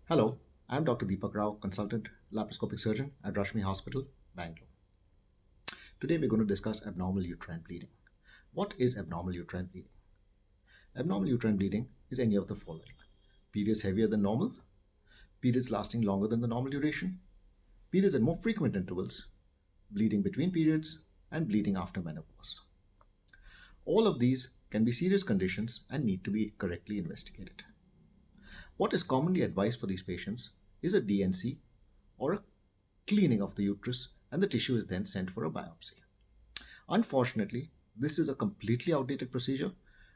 Hello, I'm Dr. Deepak Rao, consultant laparoscopic surgeon at Rashmi Hospital, Bangalore. Today we're going to discuss abnormal uterine bleeding. What is abnormal uterine bleeding? Abnormal uterine bleeding is any of the following: periods heavier than normal, periods lasting longer than the normal duration, periods at more frequent intervals, bleeding between periods, and bleeding after menopause. All of these can be serious conditions and need to be correctly investigated. What is commonly advised for these patients is a DNC or a cleaning of the uterus, and the tissue is then sent for a biopsy. Unfortunately, this is a completely outdated procedure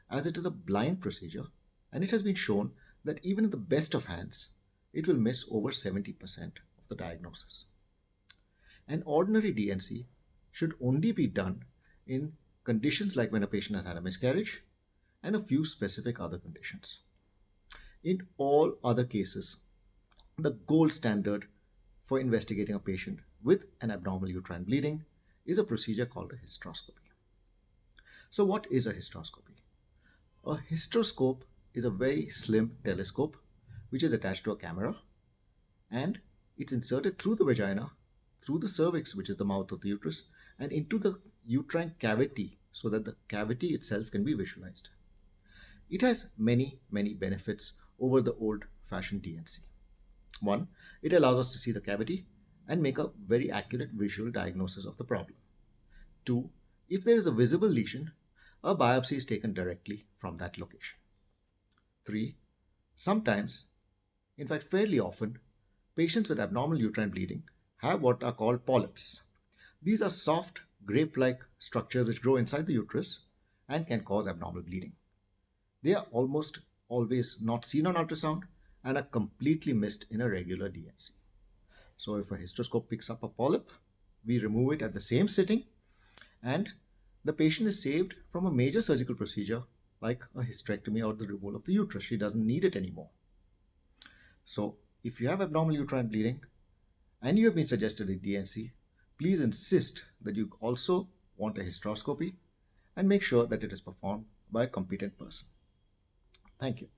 as it is a blind procedure, and it has been shown that even in the best of hands, it will miss over 70% of the diagnosis. An ordinary DNC should only be done in conditions like when a patient has had a miscarriage and a few specific other conditions. In all other cases, the gold standard for investigating a patient with an abnormal uterine bleeding is a procedure called a hysteroscopy. So what is a hysteroscopy? A hysteroscope is a very slim telescope which is attached to a camera, and it's inserted through the vagina, through the cervix, which is the mouth of the uterus, and into the uterine cavity so that the cavity itself can be visualized. It has many benefits over the old-fashioned DNC. One, it allows us to see the cavity and make a very accurate visual diagnosis of the problem. Two, if there is a visible lesion, a biopsy is taken directly from that location. Three, sometimes, in fact fairly often, patients with abnormal uterine bleeding have what are called polyps. These are soft, grape-like structures which grow inside the uterus and can cause abnormal bleeding. They are almost always not seen on ultrasound and are completely missed in a regular DNC. So if a hysteroscope picks up a polyp, we remove it at the same sitting, and the patient is saved from a major surgical procedure like a hysterectomy or the removal of the uterus. She doesn't need it anymore. So if you have abnormal uterine bleeding and you have been suggested a DNC, please insist that you also want a hysteroscopy and make sure that it is performed by a competent person. Thank you.